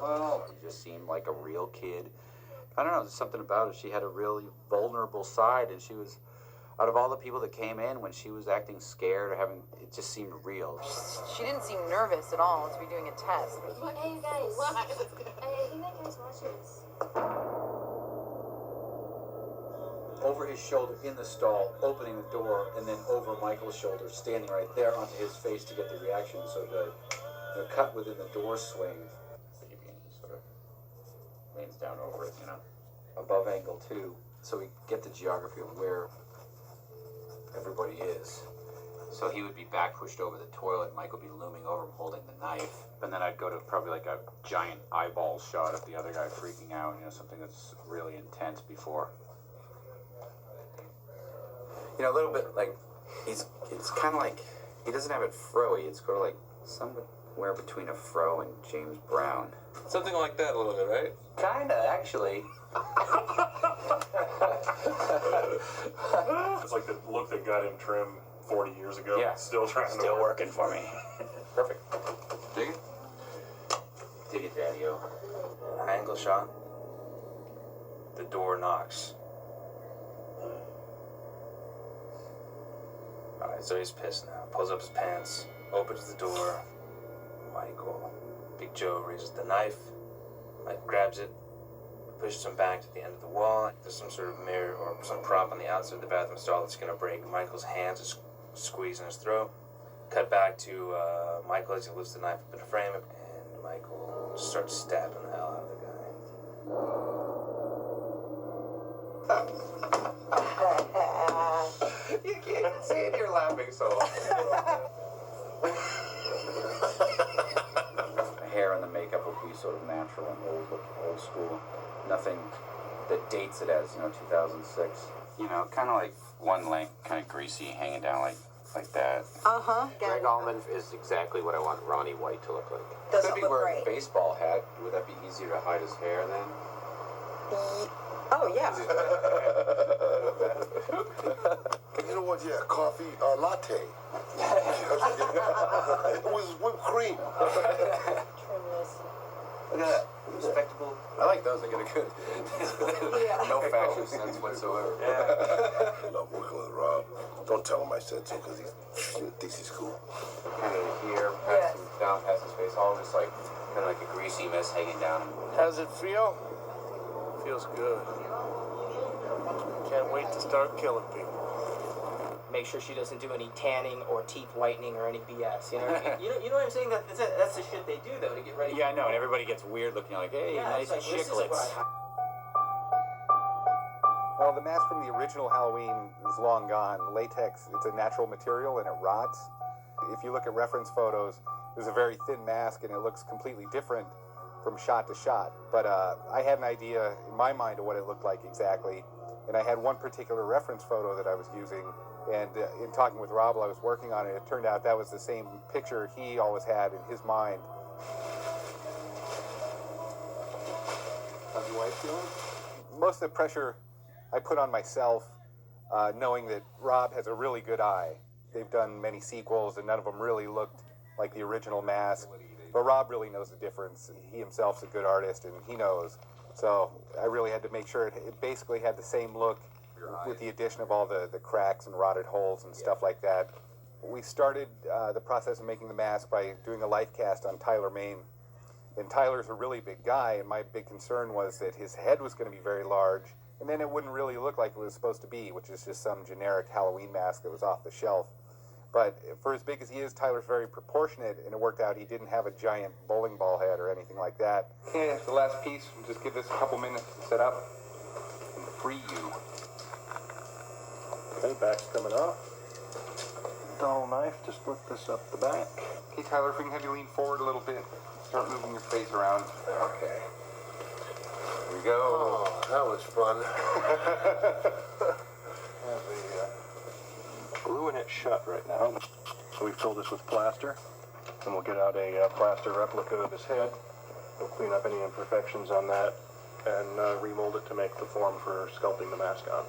Well, he just seemed like a real kid. I don't know, there's something about her. She had a really vulnerable side, and she was, out of all the people that came in, when she was acting scared or having, it just seemed real. She didn't seem nervous at all to be doing a test. Hey, you guys. I think that guy's watching us. Over his shoulder in the stall, opening the door, and then over Michael's shoulder, standing right there onto his face to get the reaction. So the cut within the door swing, sort of leans down over it, above angle too. So we get the geography of where everybody is. So he would be back pushed over the toilet, Mike would be looming over him holding the knife. And then I'd go to probably like a giant eyeball shot of the other guy freaking out, something that's really intense before. A little bit like, it's kind of like, he doesn't have it froey, it's sort of like somewhere between a fro and James Brown. Something like that a little bit, right? Kinda, actually. It's like the look that got him trim 40 years ago. Yeah. Still working for me. Perfect. Dig it? Dig it, Daddy-o. Angle shot. The door knocks. Alright, so he's pissed now. Pulls up his pants, opens the door. Michael, Big Joe raises the knife. Mike grabs it, pushes him back to the end of the wall. There's some sort of mirror or some prop on the outside of the bathroom stall that's gonna break. Michael's hands is squeezing his throat. Cut back to Michael as he lifts the knife up in the frame, and Michael just starts stabbing the hell out of the guy. You can't see it, you're laughing so The hair and the makeup will be sort of natural and old school. Nothing that dates it as, 2006. Kind of like one leg, kind of greasy, hanging down like that. Greg Allman is exactly what I want Ronnie White to look like. Doesn't Could be wearing a baseball hat. Would that be easier to hide his hair then? Oh, yeah. You know what? Yeah, coffee latte. With whipped cream. Look at that. Respectable. I like those. They get a good. No fashion sense whatsoever. I love working with Rob. Don't tell him I said so because he thinks he's cool. Kind of here, down past his face, all just like kind of like a greasy mist hanging down. How's it feel? Feels good. Can't wait to start killing people. Make sure she doesn't do any tanning or teeth whitening or any BS. You know what I mean? You know what I'm saying? That's the shit they do though to get ready. Yeah, I know, and everybody gets weird looking like, hey, nice like, chiclets. Well, the mask from the original Halloween is long gone. Latex, it's a natural material and it rots. If you look at reference photos, there's a very thin mask and it looks completely different from shot to shot. But I had an idea in my mind of what it looked like exactly. And I had one particular reference photo that I was using. And in talking with Rob while I was working on it, it turned out that was the same picture he always had in his mind. How's your wife feeling? Most of the pressure I put on myself, knowing that Rob has a really good eye. They've done many sequels and none of them really looked like the original mask. But Rob really knows the difference. He himself's a good artist and he knows. So I really had to make sure it basically had the same look with the addition of all the cracks and rotted holes and stuff like that. We started the process of making the mask by doing a life cast on Tyler Mane. And Tyler's a really big guy, and my big concern was that his head was going to be very large, and then it wouldn't really look like it was supposed to be, which is just some generic Halloween mask that was off the shelf. But for as big as he is, Tyler's very proportionate, and it worked out he didn't have a giant bowling ball head or anything like that. Okay, the last piece, we'll just give this a couple minutes to set up and free you. Okay, back's coming off. Dull knife to split this up the back. Okay, Tyler, if we can have you lean forward a little bit. Start moving your face around. Okay. Here we go. Oh, that was fun. Have the gluing it shut right now. So we fill this with plaster, and we'll get out a plaster replica of his head. We'll clean up any imperfections on that and remold it to make the form for sculpting the mask on.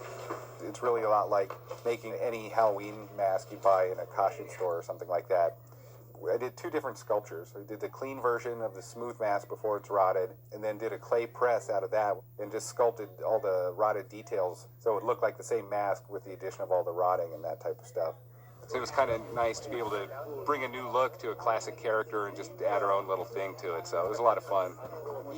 It's really a lot like making any Halloween mask you buy in a costume store or something like that. I did two different sculptures. I did the clean version of the smooth mask before it's rotted, and then did a clay press out of that and just sculpted all the rotted details so it looked like the same mask with the addition of all the rotting and that type of stuff. So it was kind of nice to be able to bring a new look to a classic character and just add our own little thing to it. So it was a lot of fun.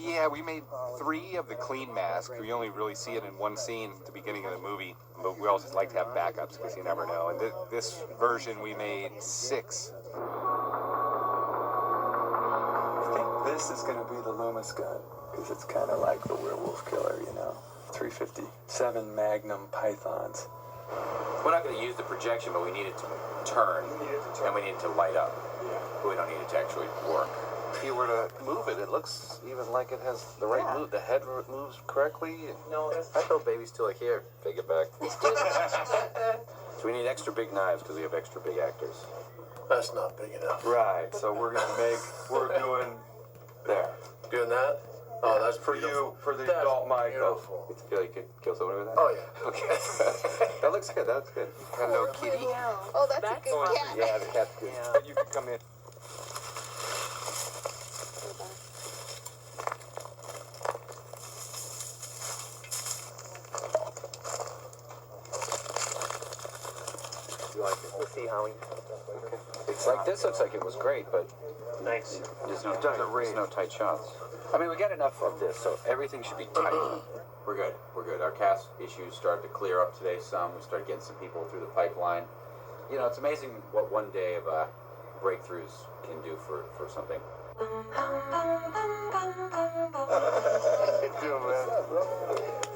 Yeah, we made 3 of the clean mask. We only really see it in one scene at the beginning of the movie, but we always like to have backups because you never know. And this version we made 6. I think this is going to be the Loomis gun because it's kind of like the werewolf killer, you know. 357 Magnum Pythons. We're not going to use the projection, but we need it to turn, and we need it to light up. But we don't need it to actually work. If you were to move it, it looks even like it has the right move. The head moves correctly. No, that's I throw babies to like here. Take it back. So we need extra big knives because we have extra big actors. That's not big enough. Right, so we're doing there. Doing that? Oh, that's For beautiful. you, for the That's adult Michael. beautiful. You feel like you could kill someone with that? Oh, yeah. Okay. That looks good. That looks good. Hello, kitty. Oh, that's a good cat. Yeah, the cat's good. You can come in. You like it? We'll see, Howie. It's like this looks like it was great, but Nice. there's no tight shots. I mean, we got enough of this, so everything should be tight. We're good. We're good. Our cast issues started to clear up today some. We started getting some people through the pipeline. You know, it's amazing what one day of breakthroughs can do for something.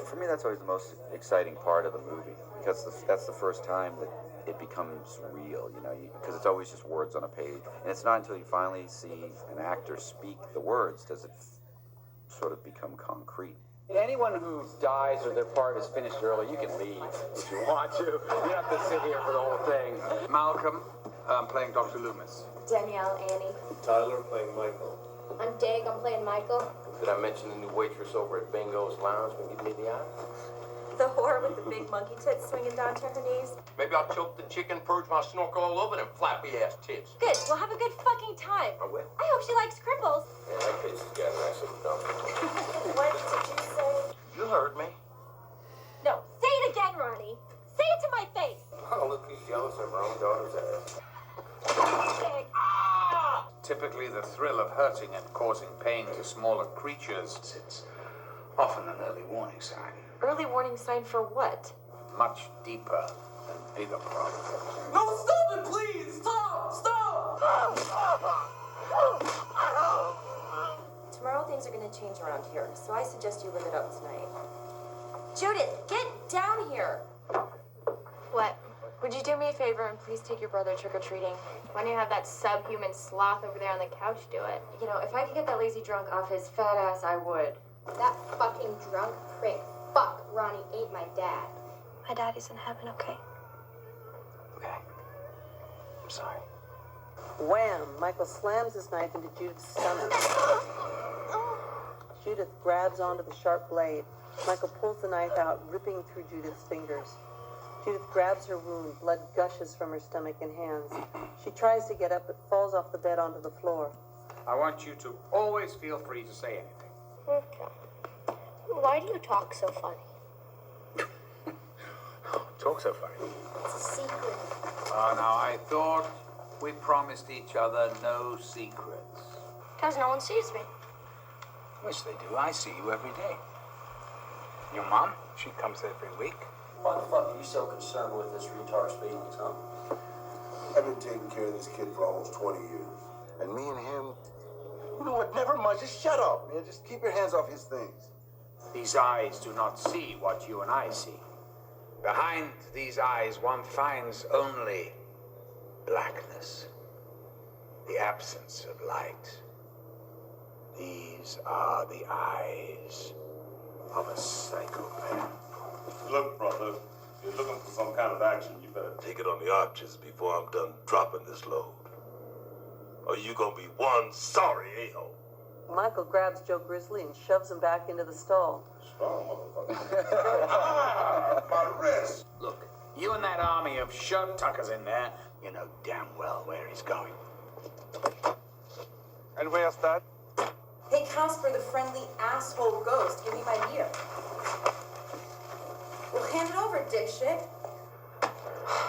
For me, that's always the most exciting part of the movie because that's the first time that it becomes real, you know, because it's always just words on a page. And it's not until you finally see an actor speak the words does it sort of become concrete. Anyone who dies or their part is finished early, you can leave if you want to. You don't have to sit here for the whole thing. Malcolm, I'm playing Dr. Loomis. Danielle, Annie. Tyler playing Michael. I'm Dag, I'm playing Michael. Did I mention the new waitress over at Bingo's Lounge when you meet the eye? The whore with the big monkey tits swinging down to her knees. Maybe I'll choke the chicken, purge my snorkel all over them flappy ass tits. Good, we'll have a good fucking time. I will. I hope she likes cripples. Yeah, that bitch is getting nice and dumb. What did you say? You heard me. No, say it again, Ronnie. Say it to my face. Oh, look, he's jealous of her own daughter's ass. Dag. Typically, the thrill of hurting and causing pain to smaller creatures, it's often an early warning sign. Early warning sign for what? Much deeper and bigger problems. No, stop it, please! Stop! Stop! Tomorrow things are gonna change around here, so I suggest you live it up tonight. Judith, get down here! What? Would you do me a favor and please take your brother trick-or-treating? Why don't you have that subhuman sloth over there on the couch do it? You know, if I could get that lazy drunk off his fat ass, I would. That fucking drunk prick. Fuck, Ronnie ate my dad. My daddy's in heaven, okay? Okay. I'm sorry. Wham! Michael slams his knife into Judith's stomach. Judith grabs onto the sharp blade. Michael pulls the knife out, ripping through Judith's fingers. Judith grabs her wound. Blood gushes from her stomach and hands. She tries to get up, but falls off the bed onto the floor. I want you to always feel free to say anything. Okay. Why do you talk so funny? Talk so funny. It's a secret. Now, I thought we promised each other no secrets. Because no one sees me. Yes, they do. I see you every day. Your mom? She comes every week. Why the fuck are you so concerned with this retard speaking, huh? I've been taking care of this kid for almost 20 years. And me and him, you know what, never mind, just shut up, man. Just keep your hands off his things. These eyes do not see what you and I see. Behind these eyes, one finds only blackness, the absence of light. These are the eyes of a psychopath. Look, brother, if you're looking for some kind of action, you better Take it on the arches before I'm done dropping this load. Or you gonna be one sorry a-hole. Michael grabs Joe Grizzly and shoves him back into the stall. strong motherfucker. My wrist. Look, you and that army of shirt tuckers in there, you know damn well where he's going. And where's that? Hey, Casper, the friendly asshole ghost, give me my beer. Well, hand it over, dipshit.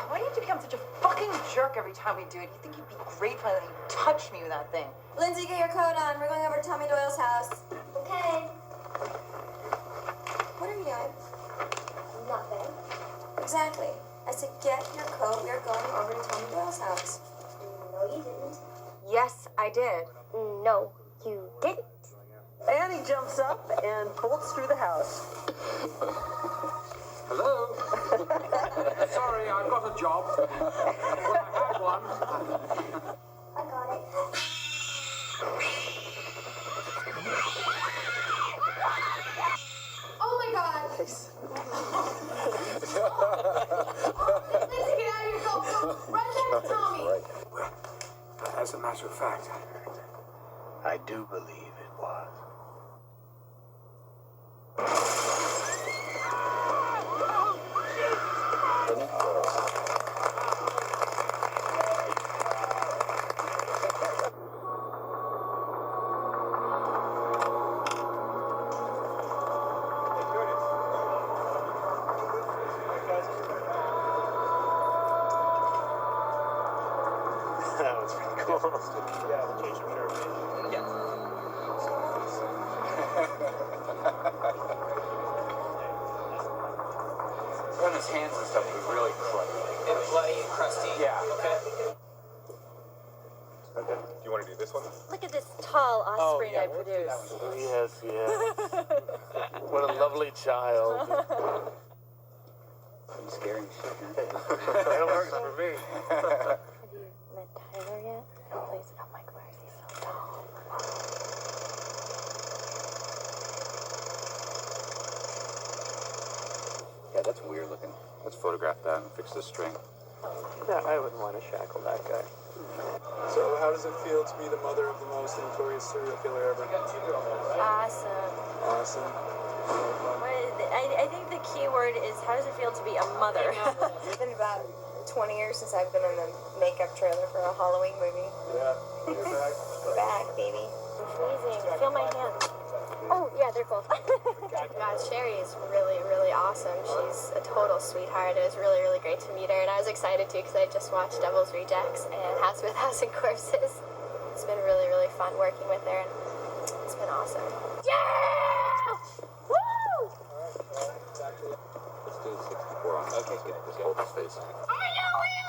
Why do you have to become such a fucking jerk every time we do it? You think you'd be grateful that you touched me with that thing? Lindsay, get your coat on. We're going over to Tommy Doyle's house. Okay. What are you doing? Nothing. Exactly. I said, get your coat. We're going over to Tommy Doyle's house. No, you didn't. Yes, I did. No, you didn't. Annie jumps up and bolts through the house. Hello? Sorry, I've got a job. Well, I had one. I got it. Oh my god! Lindsay, get out of here! Go! Run back to Tommy! As a matter of fact, I do believe it was. That was pretty cool. Yeah, the change of shirt. Yeah. On his hands and stuff was really cruddy. And bloody and crusty. Yeah. Okay. Okay. Do you want to do this one? Look at this tall offspring I produced. Yes, yes. What a lovely child. I'm scaring shit, man. That works for me. Have you met Tyler yet? He plays, oh my god, he's so tall. Yeah, that's weird looking. Let's photograph that and fix this string. Yeah, I wouldn't want to shackle that guy. So, how does it feel to be the mother of the most notorious serial killer ever? Awesome. Awesome. I think the key word is how does it feel to be a mother? It's been about 20 years since I've been in the makeup trailer for a Halloween movie. Yeah, you're back. Back, baby. I'm freezing. Feel my hands. Oh, yeah, they're cold. God, Sherry is really, really awesome. She's a total sweetheart. It was really, really great to meet her, and I was excited too because I just watched Devil's Rejects and House with Thousand Corpses. It's been really, really fun working with her, and it's been awesome. Yeah! Woo! Let's do 64 on. Okay, get this whole face. I know it!